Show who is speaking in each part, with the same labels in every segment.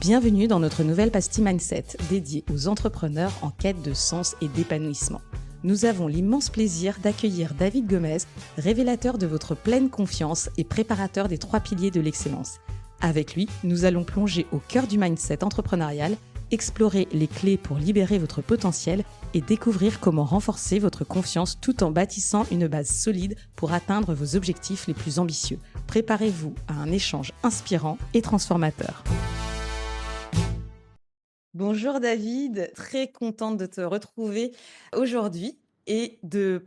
Speaker 1: Bienvenue dans notre nouvelle pastille Mindset, dédiée aux entrepreneurs en quête de sens et d'épanouissement. Nous avons l'immense plaisir d'accueillir David Gomez, révélateur de votre pleine confiance et préparateur des 3 piliers de l'excellence. Avec lui, nous allons plonger au cœur du mindset entrepreneurial, explorer les clés pour libérer votre potentiel et découvrir comment renforcer votre confiance tout en bâtissant une base solide pour atteindre vos objectifs les plus ambitieux. Préparez-vous à un échange inspirant et transformateur. Bonjour David, très contente de te retrouver aujourd'hui et de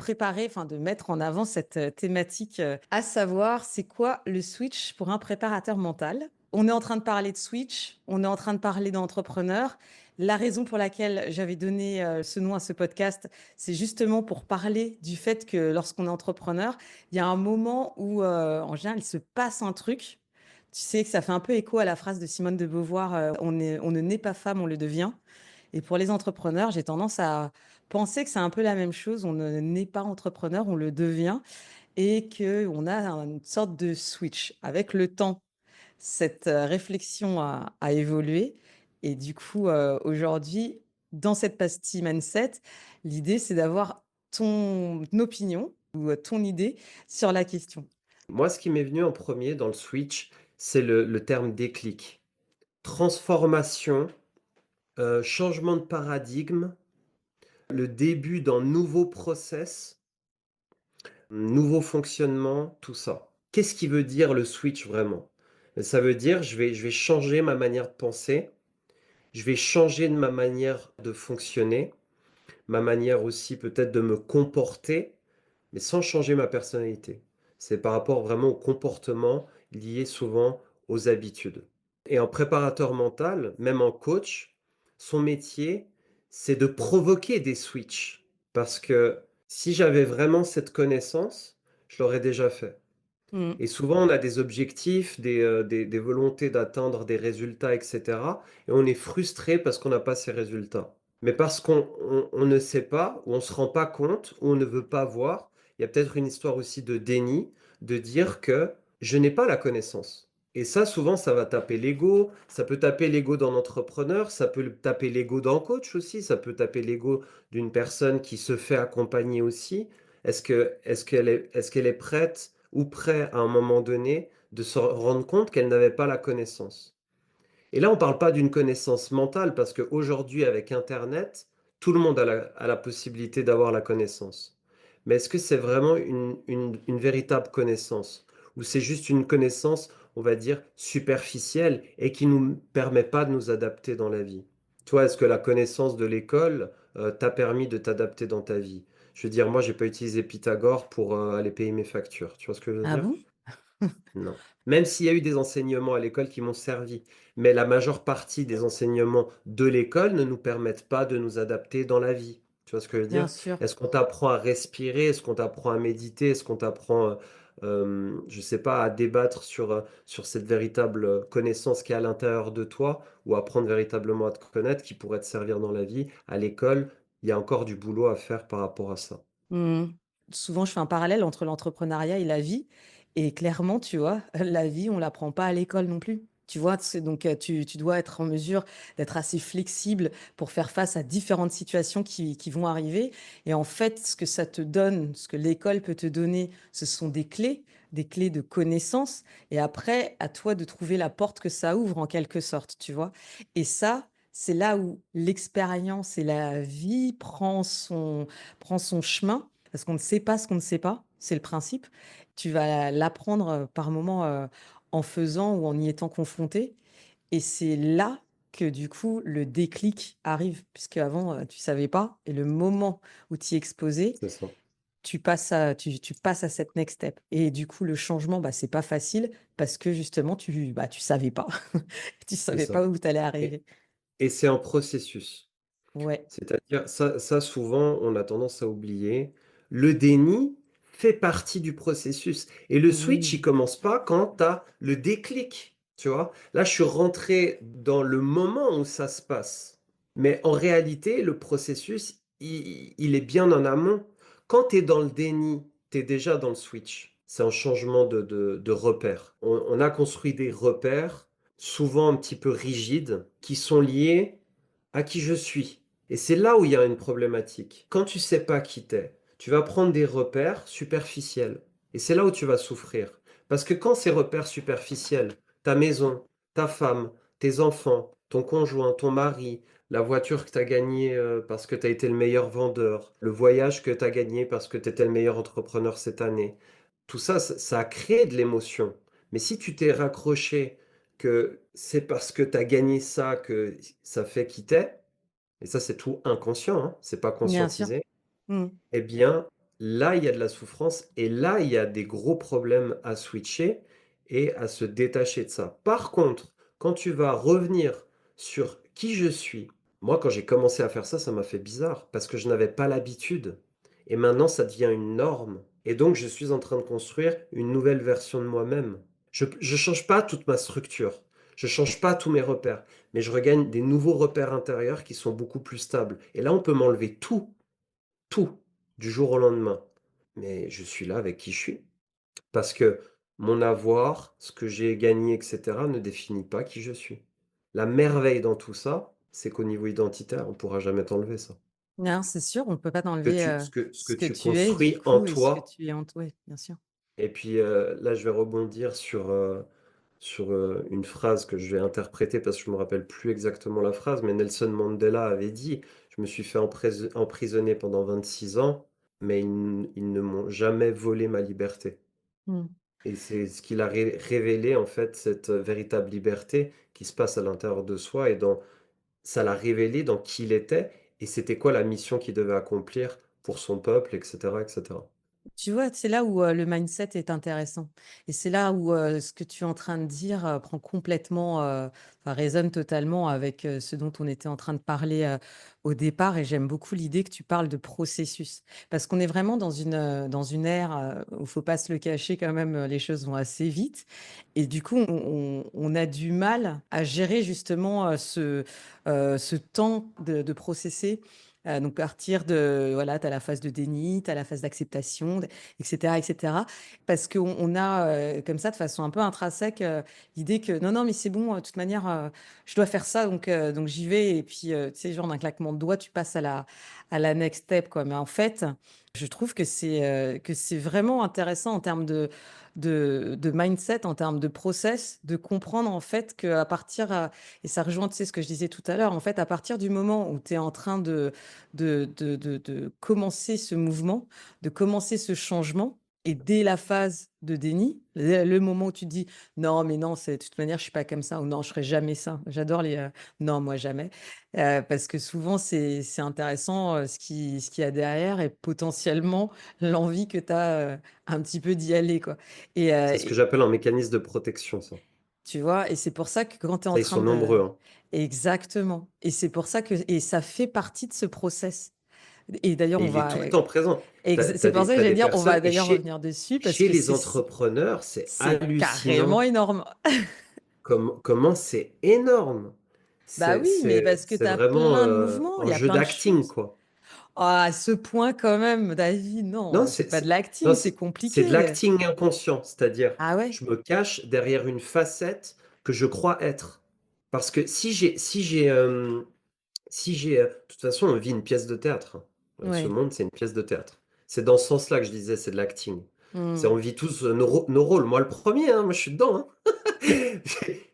Speaker 1: mettre en avant cette thématique, à savoir c'est quoi le switch pour un préparateur mental. On est en train de parler de switch, on est en train de parler d'entrepreneur. La raison pour laquelle j'avais donné ce nom à ce podcast, c'est justement pour parler du fait que lorsqu'on est entrepreneur, il y a un moment où en général il se passe un truc. Tu sais que ça fait un peu écho à la phrase de Simone de Beauvoir, on ne naît pas femme, on le devient. Et pour les entrepreneurs, j'ai tendance à penser que c'est un peu la même chose. On ne naît pas entrepreneur, on le devient. Et qu'on a une sorte de switch. Avec le temps, cette réflexion a évolué. Et du coup, aujourd'hui, dans cette pastille mindset, l'idée, c'est d'avoir ton opinion ou ton idée sur la question.
Speaker 2: Moi, ce qui m'est venu en premier dans le switch, c'est le terme déclic. Transformation, changement de paradigme, le début d'un nouveau process, nouveau fonctionnement, tout ça. Qu'est-ce qui veut dire le switch vraiment? Ça veut dire je vais changer ma manière de penser, je vais changer de ma manière de fonctionner, ma manière aussi peut-être de me comporter, mais sans changer ma personnalité. C'est par rapport vraiment au comportement lié souvent aux habitudes. Et en préparateur mental, même en coach, son métier, c'est de provoquer des switches. Parce que si j'avais vraiment cette connaissance, je l'aurais déjà fait.
Speaker 1: Mmh.
Speaker 2: Et souvent, on a des objectifs, des volontés d'atteindre des résultats, et cetera, et on est frustré parce qu'on n'a pas ces résultats. Mais parce qu'on ne sait pas, ou on ne se rend pas compte, ou on ne veut pas voir, il y a peut-être une histoire aussi de déni, de dire que je n'ai pas la connaissance. Et ça, souvent, ça va taper l'ego, ça peut taper l'ego d'un entrepreneur, ça peut taper l'ego d'un coach aussi, ça peut taper l'ego d'une personne qui se fait accompagner aussi. Est-ce qu'elle est prête ou prêt à un moment donné de se rendre compte qu'elle n'avait pas la connaissance? Et là, on ne parle pas d'une connaissance mentale parce qu'aujourd'hui, avec Internet, tout le monde a la possibilité d'avoir la connaissance. Mais est-ce que c'est vraiment une véritable connaissance? Ou c'est juste une connaissance, on va dire, superficielle et qui ne nous permet pas de nous adapter dans la vie? Toi, est-ce que la connaissance de l'école, t'a permis de t'adapter dans ta vie? Je veux dire, moi, j'ai pas utilisé Pythagore pour, aller payer mes factures. Tu vois ce que je veux
Speaker 1: Ah
Speaker 2: dire?
Speaker 1: bon?
Speaker 2: Non. Même s'il y a eu des enseignements à l'école qui m'ont servi, mais la majeure partie des enseignements de l'école ne nous permettent pas de nous adapter dans la vie. Tu vois ce que je veux
Speaker 1: Bien
Speaker 2: dire?
Speaker 1: sûr.
Speaker 2: Est-ce qu'on t'apprend à respirer? Est-ce qu'on t'apprend à méditer? Est-ce qu'on t'apprend, je sais pas, à débattre sur cette véritable, connaissance qui est à l'intérieur de toi ou apprendre véritablement à te connaître qui pourrait te servir dans la vie? À l'école, il y a encore du boulot à faire par rapport à ça.
Speaker 1: Mmh. Souvent, je fais un parallèle entre l'entrepreneuriat et la vie et clairement, tu vois, la vie, on l'apprend pas à l'école non plus. Tu vois? C'est donc tu dois être en mesure d'être assez flexible pour faire face à différentes situations qui vont arriver et en fait, ce que ça te donne, ce que l'école peut te donner, ce sont des clés de connaissances et après, à toi de trouver la porte que ça ouvre en quelque sorte, tu vois? Et ça, c'est là où l'expérience et la vie prend son chemin, parce qu'on ne sait pas ce qu'on ne sait pas, c'est le principe. Tu vas l'apprendre, par moments, en faisant ou en y étant confronté et c'est là que du coup le déclic arrive puisqu'avant, tu savais pas et le moment où tu y es exposé,
Speaker 2: C'est ça,
Speaker 1: tu passes à cette next step et du coup le changement, bah, c'est pas facile parce que justement tu savais pas. Tu
Speaker 2: c'est
Speaker 1: savais
Speaker 2: ça
Speaker 1: pas où tu allais
Speaker 2: et
Speaker 1: arriver.
Speaker 2: et c'est un processus.
Speaker 1: Ouais.
Speaker 2: C'est-à-dire ça souvent on a tendance à oublier. Le déni fait partie du processus et le switch, il
Speaker 1: Oui.
Speaker 2: commence pas quand tu as le déclic, tu vois? Là, je suis rentré dans le moment où ça se passe, mais en réalité, le processus, il est bien en amont. Quand tu es dans le déni, tu es déjà dans le switch. C'est un changement de repères. On a construit des repères souvent un petit peu rigides, qui sont liés à qui je suis. Et c'est là où il y a une problématique. Quand tu sais pas qui t'es, tu vas prendre des repères superficiels. Et c'est là où tu vas souffrir. Parce que quand ces repères superficiels, ta maison, ta femme, tes enfants, ton conjoint, ton mari, la voiture que tu as gagnée parce que tu as été le meilleur vendeur, le voyage que tu as gagné parce que tu étais le meilleur entrepreneur cette année, tout ça, ça a créé de l'émotion. Mais si tu t'es raccroché que c'est parce que tu as gagné ça que ça fait qui t'es, et ça c'est tout inconscient, hein, c'est pas
Speaker 1: Bien sûr.
Speaker 2: conscientisé,
Speaker 1: Mmh.
Speaker 2: eh bien là il y a de la souffrance et là il y a des gros problèmes à switcher et à se détacher de ça. Par contre, quand tu vas revenir sur qui je suis, moi quand j'ai commencé à faire ça, ça m'a fait bizarre parce que je n'avais pas l'habitude et maintenant ça devient une norme et donc je suis en train de construire une nouvelle version de moi-même. Je change pas toute ma structure, je change pas tous mes repères, mais je regagne des nouveaux repères intérieurs qui sont beaucoup plus stables et là on peut m'enlever tout, du jour au lendemain. Mais je suis là avec qui je suis. Parce que mon avoir, ce que j'ai gagné, et cetera, ne définit pas qui je suis. La merveille dans tout ça, c'est qu'au niveau identitaire, on ne pourra jamais t'enlever ça.
Speaker 1: Non, c'est sûr, on ne peut pas
Speaker 2: Que
Speaker 1: t'enlever,
Speaker 2: tu ce que
Speaker 1: ce que
Speaker 2: tu
Speaker 1: tu es du
Speaker 2: construis en
Speaker 1: coup et ce que
Speaker 2: toi
Speaker 1: tu es en toi, oui, bien sûr.
Speaker 2: et puis, là, je vais rebondir sur, une phrase que je vais interpréter parce que je me rappelle plus exactement la phrase, mais Nelson Mandela avait dit: «Je me suis fait emprisonner pendant 26 ans, mais ils ne m'ont jamais volé ma liberté».
Speaker 1: Mmh.
Speaker 2: Et c'est ce qu'il a révélé, en fait, cette, véritable liberté qui se passe à l'intérieur de soi et dans ça l'a révélé dans qui il était et c'était quoi la mission qu'il devait accomplir pour son peuple et cetera et cetera.
Speaker 1: Tu vois, c'est là où, le mindset est intéressant et c'est là où, ce que tu es en train de dire, prend complètement, enfin résonne totalement avec, ce dont on était en train de parler, au départ et j'aime beaucoup l'idée que tu parles de processus. Parce qu'on est vraiment dans une ère, où faut pas se le cacher quand même, les choses vont assez vite et du coup on a du mal à gérer justement, ce temps de processer. Donc partir de voilà, tu as la phase de déni, tu as la phase d'acceptation, et cetera et cetera. Parce qu'on a, comme ça, de façon un peu intrinsèque, l'idée que: «Non, non, mais c'est bon, de toute manière, je dois faire ça donc j'y vais» et puis, tu sais, genre d'un claquement de doigts, tu passes à la next step, quoi. Mais en fait, je trouve que c'est vraiment intéressant en termes de mindset, en termes de process, de comprendre, en fait, qu'à partir, et ça rejoint, tu sais, ce que je disais tout à l'heure, en fait, à partir du moment où tu es en train de commencer ce mouvement, de commencer ce changement et dès la phase de déni, le moment où tu te dis: «Non, mais non, c'est de toute manière, je suis pas comme ça» ou «Non, je ferai jamais ça». J'adore les, «Non, moi jamais», parce que souvent c'est intéressant, ce qu'il y a derrière et potentiellement l'envie que tu as, un petit peu d'y aller, quoi
Speaker 2: C'est ce que j'appelle un mécanisme de protection ça.
Speaker 1: tu vois? Et c'est pour ça que quand tu es en
Speaker 2: Ça, ils
Speaker 1: train
Speaker 2: sont
Speaker 1: de
Speaker 2: nombreux, hein.
Speaker 1: exactement et c'est pour ça que et ça fait partie de ce process et d'ailleurs
Speaker 2: Et
Speaker 1: on
Speaker 2: il est
Speaker 1: va
Speaker 2: tout le temps présent. Tu
Speaker 1: c'est pour ça que
Speaker 2: as
Speaker 1: j'allais
Speaker 2: des
Speaker 1: dire, on va
Speaker 2: personnes et
Speaker 1: d'ailleurs revenir dessus parce
Speaker 2: chez
Speaker 1: que
Speaker 2: les entrepreneurs, c'est
Speaker 1: c'est carrément
Speaker 2: hallucinant
Speaker 1: énorme.
Speaker 2: comment c'est énorme.
Speaker 1: Bah
Speaker 2: C'est
Speaker 1: oui, mais
Speaker 2: c'est
Speaker 1: parce que tu
Speaker 2: c'est
Speaker 1: as
Speaker 2: vraiment,
Speaker 1: plein de mouvements, il
Speaker 2: un
Speaker 1: y a
Speaker 2: jeu
Speaker 1: plein de
Speaker 2: d'acting,
Speaker 1: choses.
Speaker 2: quoi.
Speaker 1: Ah, à ce point quand même, David,
Speaker 2: Non,
Speaker 1: non, c'est
Speaker 2: c'est
Speaker 1: pas de
Speaker 2: c'est non,
Speaker 1: l'acting, c'est
Speaker 2: c'est de
Speaker 1: compliqué.
Speaker 2: l'acting inconscient, c'est-à-dire,
Speaker 1: Ah ouais?
Speaker 2: je me cache derrière une facette que je crois être. Parce que de toute façon, on vit une pièce de théâtre, hein. Ce
Speaker 1: Ouais.
Speaker 2: monde, c'est une pièce de théâtre. C'est dans ce sens-là que je disais, c'est de l'acting. C'est
Speaker 1: Mmh.
Speaker 2: on vit tous, nos rôles. Moi, le premier, hein, moi, je suis dedans, hein.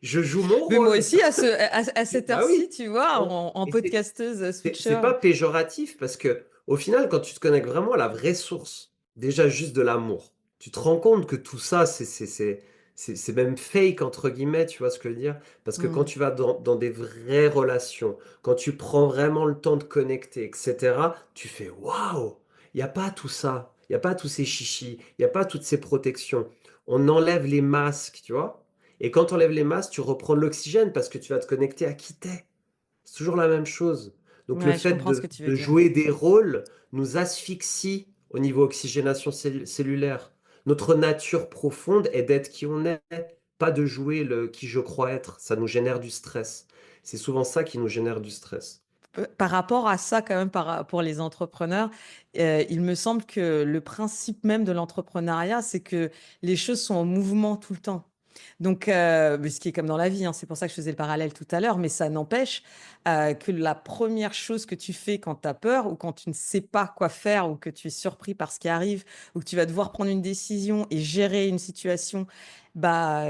Speaker 2: Je joue mon
Speaker 1: Mais moi
Speaker 2: rôle.
Speaker 1: aussi à cette
Speaker 2: Bah
Speaker 1: heure-ci,
Speaker 2: oui,
Speaker 1: tu vois,
Speaker 2: on
Speaker 1: en
Speaker 2: et
Speaker 1: podcasteuse,
Speaker 2: c'est
Speaker 1: switcher.
Speaker 2: pas péjoratif parce que au final, quand tu te connectes vraiment à la vraie source, déjà juste de l'amour, tu te rends compte que tout ça, c'est même «fake» entre guillemets, tu vois ce que je veux dire? Parce que quand
Speaker 1: Mmh.
Speaker 2: tu vas dans des vraies relations, quand tu prends vraiment le temps de connecter et cetera, tu fais: «Waouh! Il y a pas tout ça, il y a pas tous ces chichis, il y a pas toutes ces protections». On enlève les masques, tu vois? Et quand tu enlèves les masques, tu reprends de l'oxygène parce que tu vas te connecter à qui tu es. C'est toujours la même chose. Donc le
Speaker 1: Ouais, je
Speaker 2: fait
Speaker 1: comprends ce que tu veux
Speaker 2: de
Speaker 1: dire.
Speaker 2: jouer des rôles nous asphyxie au niveau oxygénation cellulaire. Notre nature profonde est d'être qui on est, pas de jouer le qui je crois être. Ça nous génère du stress. C'est souvent ça qui nous génère du stress.
Speaker 1: Par rapport à ça quand même, pour les entrepreneurs, il me semble que le principe même de l'entrepreneuriat, c'est que les choses sont en mouvement tout le temps. Donc, mais ce qui est comme dans la vie, hein, c'est pour ça que je faisais le parallèle tout à l'heure, mais ça n'empêche, que la première chose que tu fais quand tu as peur ou quand tu ne sais pas quoi faire ou que tu es surpris par ce qui arrive ou que tu vas devoir prendre une décision et gérer une situation, bah,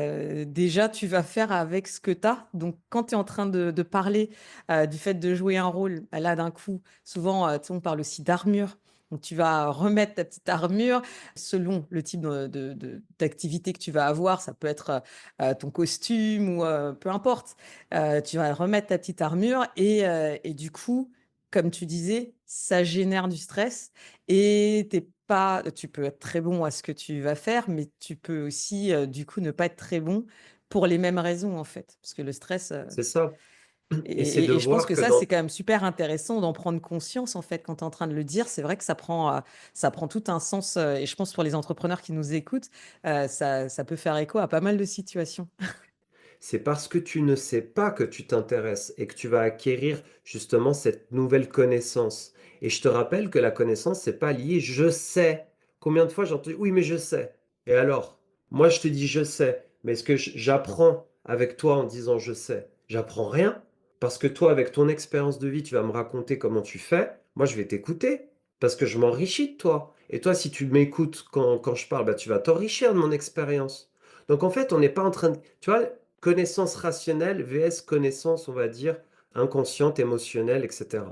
Speaker 1: déjà tu vas faire avec ce que tu as. Donc quand tu es en train de parler, du fait de jouer un rôle, bah, là d'un coup, souvent, tu sais, on parle aussi d'armure. Donc tu vas remettre ta petite armure selon le type d'activité que tu vas avoir. Ça peut être, ton costume ou peu importe. Tu vas remettre ta petite armure et du coup, comme tu disais, ça génère du stress et tu peux être très bon à ce que tu vas faire, mais tu peux aussi, du coup, ne pas être très bon pour les mêmes raisons, en fait. Parce que le stress,
Speaker 2: C'est ça.
Speaker 1: et
Speaker 2: Et c'est de
Speaker 1: et je pense
Speaker 2: voir
Speaker 1: que
Speaker 2: que
Speaker 1: ça, c'est
Speaker 2: dans
Speaker 1: quand même super intéressant d'en prendre conscience, en fait, quand tu es en train de le dire. C'est vrai que ça prend tout un sens, et je pense pour les entrepreneurs qui nous écoutent, ça peut faire écho à pas mal de situations.
Speaker 2: c'est parce que tu ne sais pas que tu t'intéresses et que tu vas acquérir justement cette nouvelle connaissance. Et je te rappelle que la connaissance, c'est pas lié «je sais». Combien de fois j'ai entendu: «Oui, mais je sais». Et alors? Moi, je te dis: «Je sais», mais est-ce que j'apprends avec toi en disant: «Je sais»? J'apprends rien, parce que toi, avec ton expérience de vie, tu vas me raconter comment tu fais. Moi, je vais t'écouter, parce que je m'enrichis de toi. Et toi, si tu m'écoutes quand je parle, bah, tu vas t'enrichir de mon expérience. Donc en fait, on n'est pas en train de, tu vois, connaissance rationnelle vs connaissance, on va dire, inconsciente, émotionnelle, etc.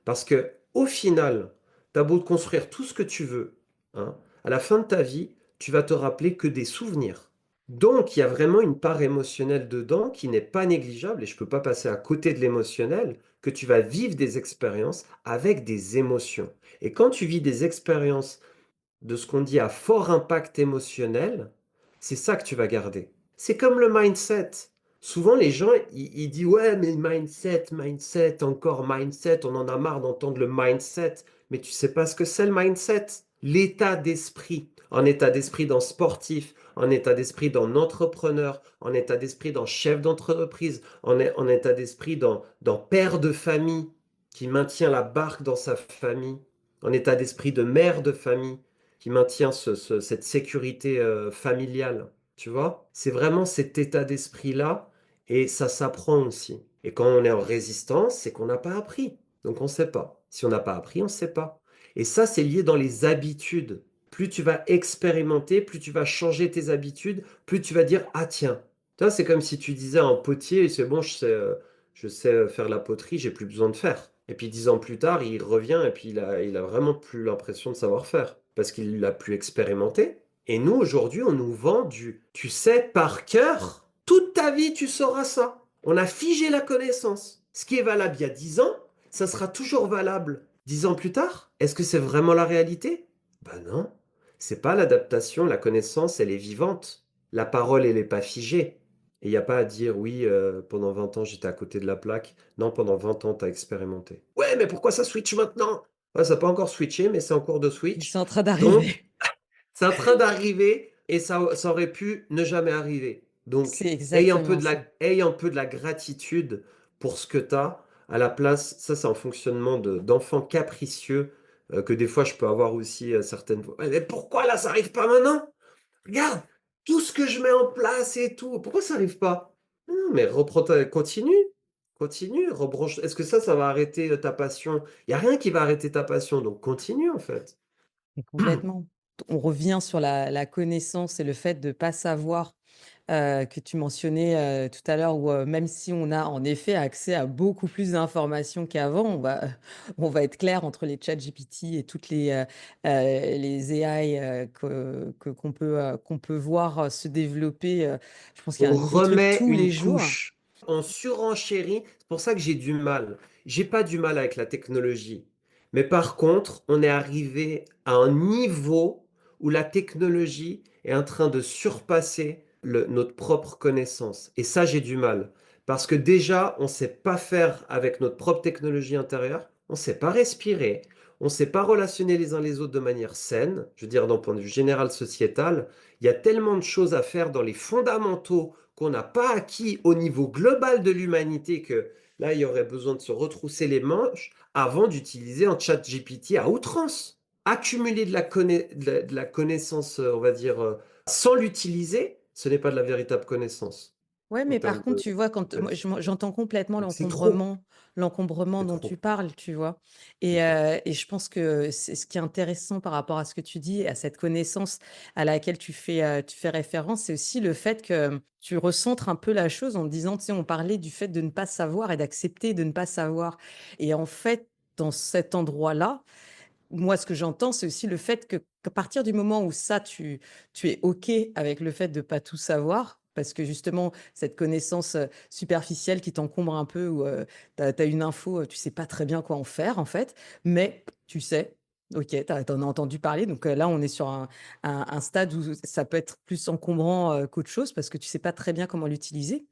Speaker 2: Parce que au final, tu as beau de construire tout ce que tu veux, hein, à la fin de ta vie, tu vas te rappeler que des souvenirs. Donc, il y a vraiment une part émotionnelle dedans qui n'est pas négligeable, et je ne peux pas passer à côté de l'émotionnel, que tu vas vivre des expériences avec des émotions. Et quand tu vis des expériences de ce qu'on dit à fort impact émotionnel, c'est ça que tu vas garder. C'est comme le mindset. Souvent, les gens, ils disent, ouais, mais mindset, mindset, encore mindset, on en a marre d'entendre le mindset. Mais tu sais pas ce que c'est le mindset? L'état d'esprit. En état d'esprit dans sportif, en état d'esprit dans entrepreneur, en état d'esprit dans chef d'entreprise, en état d'esprit dans père de famille qui maintient la barque dans sa famille, en état d'esprit de mère de famille qui maintient cette sécurité familiale, tu vois? C'est vraiment cet état d'esprit-là et ça s'apprend aussi. Et quand on est en résistance, c'est qu'on n'a pas appris. Donc on ne sait pas. Si on n'a pas appris, on ne sait pas. Et ça, c'est lié dans les habitudes. Plus tu vas expérimenter, plus tu vas changer tes habitudes, plus tu vas dire, ah tiens, toi, c'est comme si tu disais à un potier, c'est bon, je sais faire la poterie, j'ai plus besoin de faire. Et puis 10 ans plus tard, il revient et puis il a vraiment plus l'impression de savoir faire parce qu'il l'a plus expérimenté. Et nous, aujourd'hui, on nous vend du tu sais par cœur, toute ta vie, tu sauras ça. On a figé la connaissance. Ce qui est valable il y a 10 ans, ça sera toujours valable 10 ans plus tard. Est-ce que c'est vraiment la réalité? Ben non. C'est pas l'adaptation, la connaissance, elle est vivante. La parole, elle n'est pas figée. Et il n'y a pas à dire oui, pendant 20 ans, j'étais à côté de la plaque. Non, pendant 20 ans, tu as expérimenté. Ouais, mais pourquoi ça switch maintenant? Ouais, ça n'a pas encore switché, mais c'est en cours de
Speaker 1: C'est
Speaker 2: switch.
Speaker 1: en train
Speaker 2: Donc,
Speaker 1: d'arriver.
Speaker 2: c'est en train d'arriver et ça aurait pu ne jamais arriver. Donc,
Speaker 1: C'est exactement ça.
Speaker 2: aie un peu de la gratitude pour ce que tu as à la place. Ça, c'est un fonctionnement d'enfant capricieux que des fois je peux avoir aussi certaines fois. Ouais, mais pourquoi là, ça n'arrive pas maintenant? Regarde, tout ce que je mets en place et tout. Pourquoi ça n'arrive pas? Non, mais continue, continue, rebranche. Est-ce que ça va arrêter ta passion? Il n'y a rien qui va arrêter ta passion, donc continue en fait.
Speaker 1: Mais complètement. On revient sur la connaissance et le fait de pas savoir, que tu mentionnais, tout à l'heure où, même si on a en effet accès à beaucoup plus d'informations qu'avant, on va être clair entre les ChatGPT et toutes les AI, qu'on peut voir, se développer, je pense qu'il y a
Speaker 2: On
Speaker 1: un nouveau truc
Speaker 2: remet
Speaker 1: tous les
Speaker 2: une
Speaker 1: jours.
Speaker 2: couche, on surenchérit. C'est pour ça que j'ai du mal. J'ai pas du mal avec la technologie. Mais par contre, on est arrivé à un niveau où la technologie est en train de surpasser notre propre connaissance. Et ça, j'ai du mal. Parce que déjà, on ne sait pas faire avec notre propre technologie intérieure, on ne sait pas respirer, on ne sait pas relationner les uns les autres de manière saine, je veux dire d'un point de vue général sociétal. Il y a tellement de choses à faire dans les fondamentaux qu'on n'a pas acquis au niveau global de l'humanité que là, il y aurait besoin de se retrousser les manches avant d'utiliser un chat GPT à outrance. Accumuler de la connaissance, on va dire, sans l'utiliser, ce n'est pas de la véritable connaissance
Speaker 1: Ouais,
Speaker 2: en
Speaker 1: mais par
Speaker 2: termes
Speaker 1: contre, tu vois, quand moi,
Speaker 2: d'acquis.
Speaker 1: j'entends complètement
Speaker 2: Donc c'est trop,
Speaker 1: l'encombrement
Speaker 2: c'est
Speaker 1: dont tu
Speaker 2: trop.
Speaker 1: parles, tu vois?
Speaker 2: OK.
Speaker 1: Et je pense que c'est ce qui est intéressant par rapport à ce que tu dis, à cette connaissance à laquelle tu fais référence, c'est aussi le fait que tu recentres un peu la chose en te disant, tu sais, on parlait du fait de ne pas savoir et d'accepter de ne pas savoir. Et en fait, dans cet endroit-là, moi, ce que j'entends, c'est aussi le fait qu'à partir du moment où ça, tu es OK avec le fait de pas tout savoir, parce que justement, cette connaissance, superficielle qui t'encombre un peu ou, tu as une info, tu sais pas très bien quoi en faire, en fait, mais tu sais. OK, tu as entendu parler, donc là, on est sur un stade où ça peut être plus encombrant, qu'autre chose parce que tu sais pas très bien comment l'utiliser.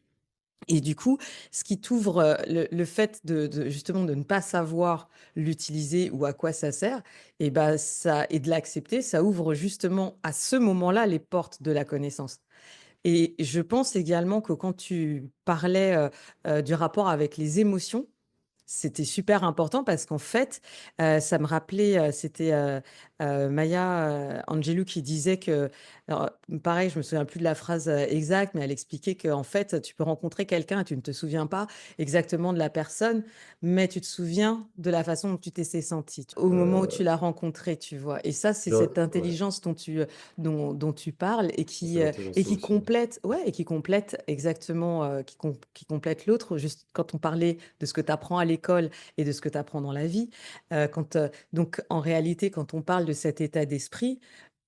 Speaker 1: Et du coup, ce qui t'ouvre, le fait de justement de ne pas savoir l'utiliser ou à quoi ça sert et bah, ça et de l'accepter, ça ouvre justement à ce moment-là les portes de la connaissance. Et je pense également que quand tu parlais, du rapport avec les émotions, c'était super important parce qu'en fait, ça me rappelait, c'était, Maya Angelou qui disait que alors, pareil, je me souviens plus de la phrase, exacte, mais elle expliquait qu'en fait, tu peux rencontrer quelqu'un et tu ne te souviens pas exactement de la personne, mais tu te souviens de la façon dont tu t'es senti au moment où tu
Speaker 2: Heu,
Speaker 1: l'as rencontré, tu vois? Et ça, c'est
Speaker 2: genre
Speaker 1: cette
Speaker 2: ouais,
Speaker 1: intelligence dont tu parles
Speaker 2: c'est
Speaker 1: et
Speaker 2: l'intelligence
Speaker 1: qui
Speaker 2: émotionnelle.
Speaker 1: complète ouais et qui complète exactement, qui complète l'autre. Juste quand on parlait de ce que tu apprends à l'école et de ce que tu apprends dans la vie, donc en réalité, quand on parle de cet état d'esprit,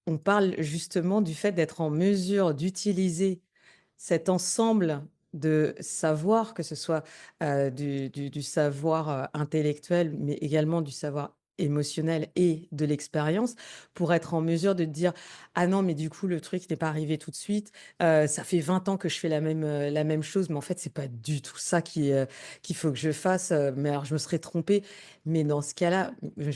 Speaker 1: on parle justement du fait d'être en mesure d'utiliser cet ensemble de savoir, que ce soit, du savoir, intellectuel, mais également du savoir émotionnel et de l'expérience, pour être en mesure de te dire: «Ah non, mais du coup, le truc n'est pas arrivé tout de suite. Ça fait 20 ans que je fais la même chose, mais en fait, c'est pas du tout ça qu'il faut que je fasse, mais alors je me serais trompée». Mais dans ce cas-là,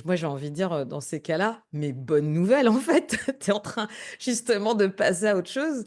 Speaker 1: moi, j'ai envie de dire, dans ces cas-là, mais bonne nouvelle, en fait. Tu es en train justement de passer à autre chose.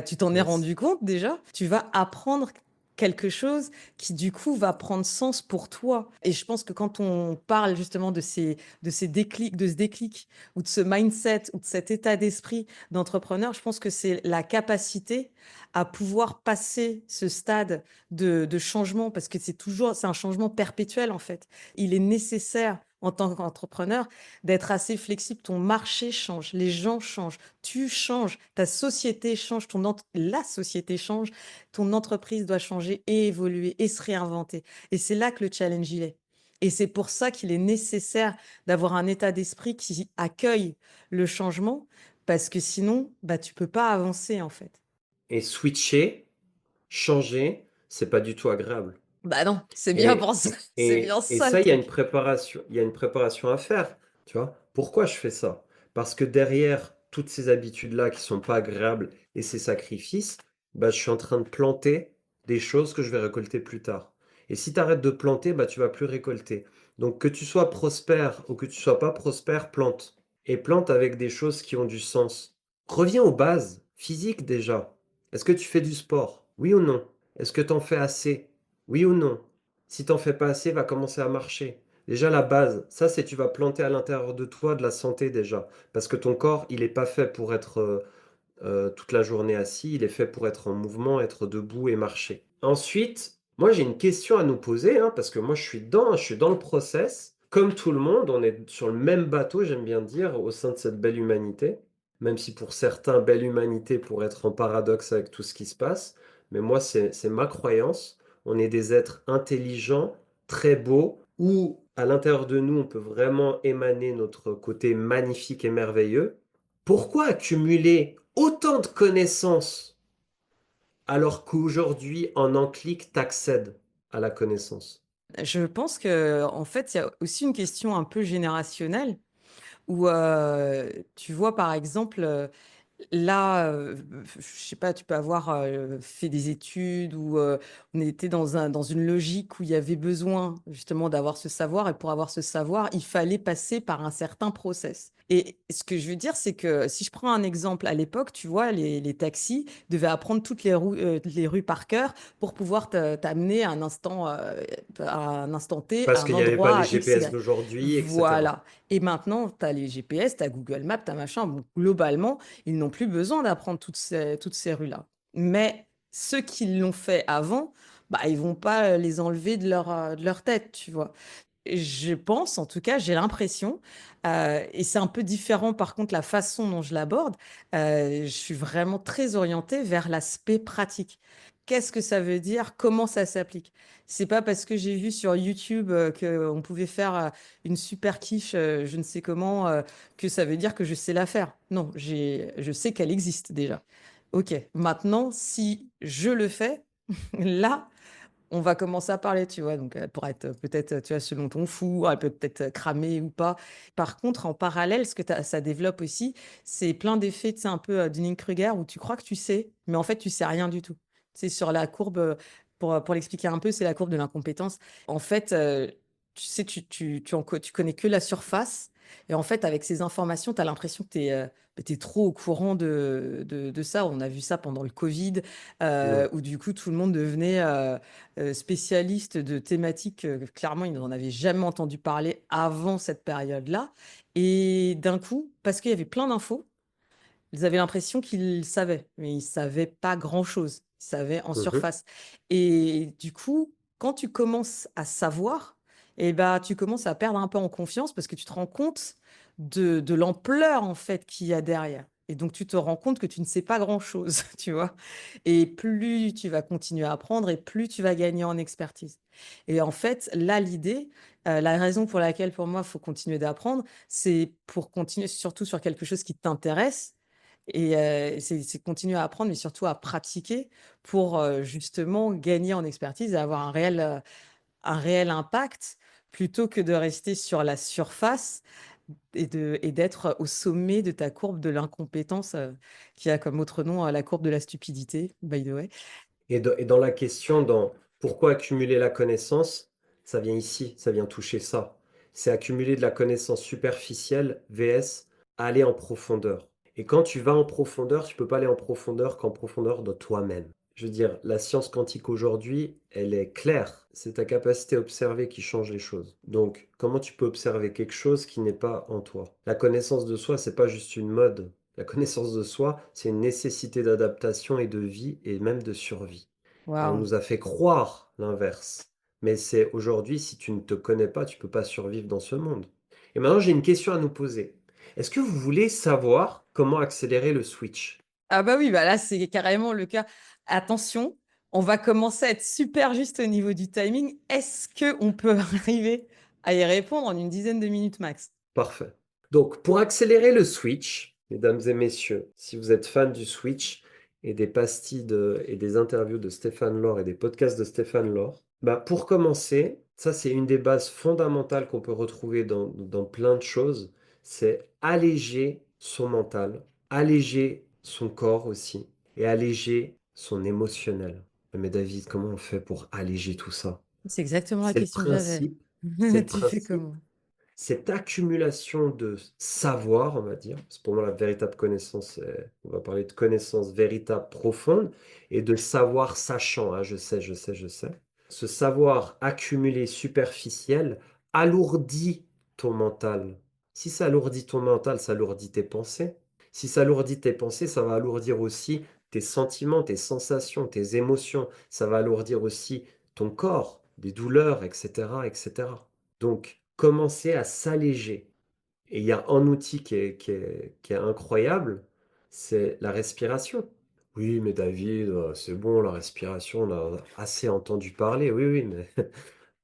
Speaker 1: Tu t'en es
Speaker 2: Yes.
Speaker 1: rendu compte déjà? Tu vas apprendre quelque chose qui du coup va prendre sens pour toi et je pense que quand on parle justement de ces déclics de ce déclic ou de ce mindset ou de cet état d'esprit d'entrepreneur, je pense que c'est la capacité à pouvoir passer ce stade de changement parce que c'est un changement perpétuel en fait. Il est nécessaire en tant qu'entrepreneur d'être assez flexible. Ton marché change, les gens changent, tu changes, ta société change, la société change, ton entreprise doit changer et évoluer et se réinventer. Et c'est là que le challenge il est. Et c'est pour ça qu'il est nécessaire d'avoir un état d'esprit qui accueille le changement, parce que sinon, bah, tu peux pas avancer en fait.
Speaker 2: Et switcher, changer, c'est pas du tout agréable.
Speaker 1: Bah non, c'est bien
Speaker 2: Et
Speaker 1: pour ça, c'est bien
Speaker 2: et
Speaker 1: ça le
Speaker 2: ça,
Speaker 1: truc.
Speaker 2: il y a une préparation à faire, tu vois? Pourquoi je fais ça? Parce que derrière toutes ces habitudes-là qui sont pas agréables et ces sacrifices, bah, je suis en train de planter des choses que je vais récolter plus tard. Et si tu arrêtes de planter, bah, tu vas plus récolter. Donc que tu sois prospère ou que tu sois pas prospère, plante et plante avec des choses qui ont du sens. Reviens aux bases physiques déjà. Est-ce que tu fais du sport? Oui ou non? Est-ce que tu en fais assez? Oui ou non? Si t'en fais pas assez, va commencer à marcher. Déjà la base, ça c'est tu vas planter à l'intérieur de toi de la santé déjà. Parce que ton corps, il est pas fait pour être toute la journée assis, il est fait pour être en mouvement, être debout et marcher. Ensuite, moi j'ai une question à nous poser, hein, parce que moi je suis dans le process. Comme tout le monde, on est sur le même bateau, j'aime bien dire, au sein de cette belle humanité. Même si pour certains, belle humanité pourrait être en paradoxe avec tout ce qui se passe. Mais moi, c'est ma croyance. On est des êtres intelligents, très beaux, où à l'intérieur de nous, on peut vraiment émaner notre côté magnifique et merveilleux. Pourquoi accumuler autant de connaissances alors qu'aujourd'hui, en un clic, tu accèdes à la connaissance?
Speaker 1: Je pense que en fait, il y a aussi une question un peu générationnelle où, tu vois, par exemple, là, je sais pas, tu peux avoir, fait des études ou, on était dans une logique où il y avait besoin justement d'avoir ce savoir et pour avoir ce savoir, il fallait passer par un certain process. Et ce que je veux dire, c'est que si je prends un exemple, à l'époque, tu vois, les taxis devaient apprendre toutes les rues par cœur pour pouvoir t'amener à un instant T, à
Speaker 2: Parce
Speaker 1: un
Speaker 2: qu'il n'y avait pas les
Speaker 1: endroit X,
Speaker 2: GPS
Speaker 1: Y.
Speaker 2: d'aujourd'hui, et cetera.
Speaker 1: Voilà. Et maintenant, tu as les GPS, tu as Google Maps, tu as machin. Bon, globalement, ils n'ont plus besoin d'apprendre toutes ces rues-là. Mais ceux qui l'ont fait avant, bah, ils vont pas les enlever de leur tête, tu vois. Je pense, en tout cas, j'ai l'impression, et c'est un peu différent par contre la façon dont je l'aborde, je suis vraiment très orientée vers l'aspect pratique. Qu'est-ce que ça veut dire? Comment ça s'applique? C'est pas parce que j'ai vu sur YouTube qu'on pouvait faire une super quiche, je ne sais comment, que ça veut dire que je sais la faire. Non, je sais qu'elle existe déjà. Ok, maintenant, si je le fais, là, on va commencer à parler, tu vois? Donc, elle pourra être peut-être, tu vois, selon ton four, elle peut peut-être cramer ou pas. Par contre, en parallèle, ce que ça développe aussi, c'est plein d'effets, tu sais, un peu Dunning-Kruger où tu crois que tu sais, mais en fait, tu sais rien du tout. C'est sur la courbe, pour l'expliquer un peu, c'est la courbe de l'incompétence. En fait, tu sais, tu connais que la surface. Et en fait, avec ces informations, tu as l'impression que tu es, trop au courant de ça. On a vu ça pendant le Covid,
Speaker 2: Ouais.
Speaker 1: où du coup, tout le monde devenait spécialiste de thématiques, clairement, ils n'en avaient jamais entendu parler avant cette période-là. Et d'un coup, parce qu'il y avait plein d'infos, ils avaient l'impression qu'ils savaient, mais ils savaient pas grand-chose. Ils savaient en
Speaker 2: Mmh.
Speaker 1: surface. Et du coup, quand tu commences à savoir, et ben, tu commences à perdre un peu en confiance parce que tu te rends compte de l'ampleur en fait qu'il y a derrière. Et donc, tu te rends compte que tu ne sais pas grand-chose, tu vois. Et plus tu vas continuer à apprendre et plus tu vas gagner en expertise. Et en fait, là, l'idée, la raison pour laquelle pour moi, il faut continuer d'apprendre, c'est pour continuer surtout sur quelque chose qui t'intéresse et c'est continuer à apprendre, mais surtout à pratiquer pour, justement gagner en expertise et avoir un réel impact, plutôt que de rester sur la surface et d'être au sommet de ta courbe de l'incompétence, qui a comme autre nom, la courbe de la stupidité, by the way.
Speaker 2: Et dans la question, dans pourquoi accumuler la connaissance, ça vient ici, ça vient toucher ça. C'est accumuler de la connaissance superficielle vs aller en profondeur. Et quand tu vas en profondeur, tu peux pas aller en profondeur qu'en profondeur de toi-même. Je veux dire, la science quantique aujourd'hui, elle est claire. C'est ta capacité à observer qui change les choses. Donc, comment tu peux observer quelque chose qui n'est pas en toi? La connaissance de soi, c'est pas juste une mode. La connaissance de soi, c'est une nécessité d'adaptation et de vie et même de survie. Et on
Speaker 1: Waouh!
Speaker 2: nous a fait croire l'inverse. Mais c'est aujourd'hui, si tu ne te connais pas, tu peux pas survivre dans ce monde. Et maintenant, j'ai une question à nous poser. Est-ce que vous voulez savoir comment accélérer le switch?
Speaker 1: Ah bah oui, bah là, c'est carrément le cas. Attention, on va commencer à être super juste au niveau du timing. Est-ce qu'on peut arriver à y répondre en une dizaine de minutes max?
Speaker 2: Parfait. Donc, pour accélérer le switch, mesdames et messieurs, si vous êtes fan du switch et des pastilles et des interviews de Stéphane Laure et des podcasts de Stéphane Laure, bah pour commencer, ça c'est une des bases fondamentales qu'on peut retrouver dans plein de choses, c'est alléger son mental, alléger son corps aussi et alléger son émotionnel. Mais David, comment on fait pour alléger tout ça?
Speaker 1: C'est exactement la
Speaker 2: C'est le
Speaker 1: question que j'avais.
Speaker 2: principe, c'est le
Speaker 1: Tu fais
Speaker 2: principe
Speaker 1: comment?
Speaker 2: cette accumulation de savoir, on va dire, c'est pour moi la véritable connaissance, on va parler de connaissance véritable profonde et de savoir sachant, hein, je sais, je sais, je sais. Ce savoir accumulé superficiel alourdit ton mental. Si ça alourdit ton mental, ça alourdit tes pensées. Si ça alourdit tes pensées, ça va alourdir aussi tes sentiments, tes sensations, tes émotions. Ça va alourdir aussi ton corps, des douleurs, etc., etc. Donc, commencer à s'alléger. Et il y a un outil qui est incroyable, c'est la respiration. Oui, mais David, c'est bon, la respiration, on a assez entendu parler. Oui, oui, mais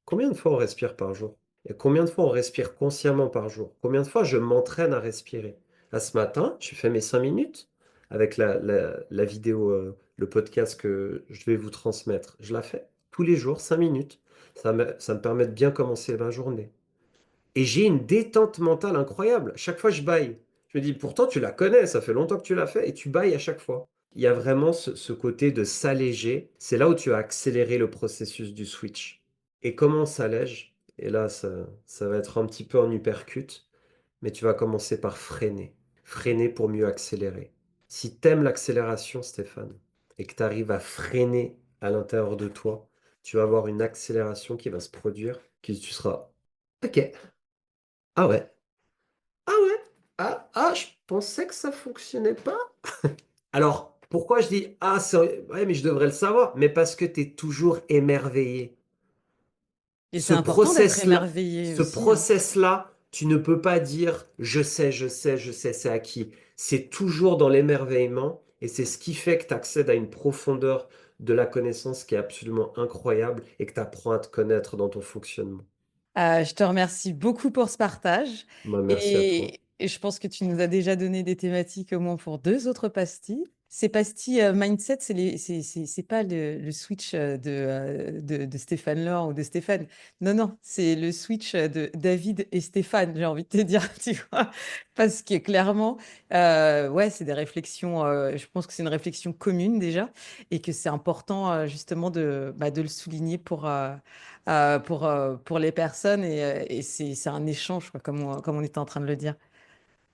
Speaker 2: combien de fois on respire par jour? Et combien de fois on respire consciemment par jour? Combien de fois je m'entraîne à respirer? Là, ce matin, j'ai fait mes 5 minutes avec la vidéo, le podcast que je vais vous transmettre. Je la fais tous les jours, 5 minutes. Ça me permet de bien commencer ma journée. Et j'ai une détente mentale incroyable. Chaque fois, je baille. Je me dis, pourtant, tu la connais, ça fait longtemps que tu l'as fait, et tu bailles à chaque fois. Il y a vraiment ce côté de s'alléger. C'est là où tu as accéléré le processus du switch. Et comment on s'allège? Et là, ça va être un petit peu en uppercut. mais tu vas commencer par freiner. Freiner pour mieux accélérer. Si t'aimes l'accélération, Stéphane, et que tu arrives à freiner à l'intérieur de toi, tu vas avoir une accélération qui va se produire, que tu seras OK. Ah ouais. Ah ouais. Je pensais que ça fonctionnait pas. Alors, pourquoi je dis ah, ouais, mais je devrais le savoir, mais parce que tu es toujours émerveillé.
Speaker 1: Et c'est
Speaker 2: Ce
Speaker 1: important d'être
Speaker 2: process-là,
Speaker 1: émerveillé
Speaker 2: ce
Speaker 1: aussi, hein.
Speaker 2: process-là, tu ne peux pas dire je sais, je sais, je sais, c'est acquis. C'est toujours dans l'émerveillement et c'est ce qui fait que tu accèdes à une profondeur de la connaissance qui est absolument incroyable et que tu apprends à te connaître dans ton fonctionnement.
Speaker 1: Je te remercie beaucoup pour ce partage
Speaker 2: Bah, merci à toi.
Speaker 1: et je pense que tu nous as déjà donné des thématiques au moins pour 2 autres pastilles. Ces pastilles, mindset, c'est pas le switch, de Stéphane Laure ou de Stéphane. Non, non, c'est le switch, de David et Stéphane, j'ai envie de te dire, tu vois? Parce que clairement, ouais, c'est des réflexions, je pense que c'est une réflexion commune déjà et que c'est important, justement de le souligner pour les personnes et c'est un échange, quoi, comme on était en train de le dire.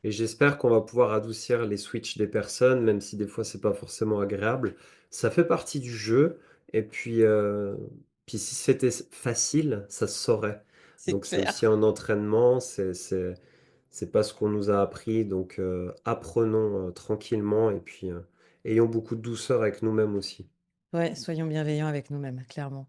Speaker 2: Et j'espère qu'on va pouvoir adoucir les switches des personnes, même si des fois c'est pas forcément agréable. Ça fait partie du jeu. Et puis si c'était facile, ça se saurait.
Speaker 1: C'est
Speaker 2: Donc c'est aussi
Speaker 1: clair.
Speaker 2: un entraînement, c'est pas ce qu'on nous a appris. Donc apprenons tranquillement et puis ayons beaucoup de douceur avec nous-mêmes aussi.
Speaker 1: Ouais, soyons bienveillants avec nous-mêmes, clairement.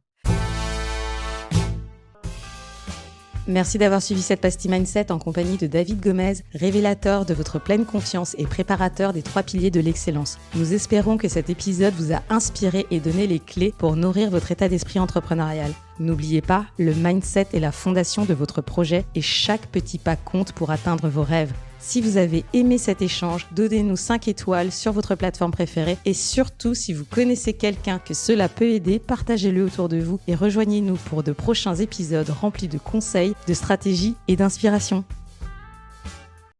Speaker 1: Merci d'avoir suivi cette pastille Mindset en compagnie de David Gomez, révélateur de votre pleine confiance et préparateur des 3 piliers de l'excellence. Nous espérons que cet épisode vous a inspiré et donné les clés pour nourrir votre état d'esprit entrepreneurial. N'oubliez pas, le mindset est la fondation de votre projet et chaque petit pas compte pour atteindre vos rêves. Si vous avez aimé cet échange, donnez-nous 5 étoiles sur votre plateforme préférée et surtout, si vous connaissez quelqu'un que cela peut aider, partagez-le autour de vous et rejoignez-nous pour de prochains épisodes remplis de conseils, de stratégies et d'inspiration.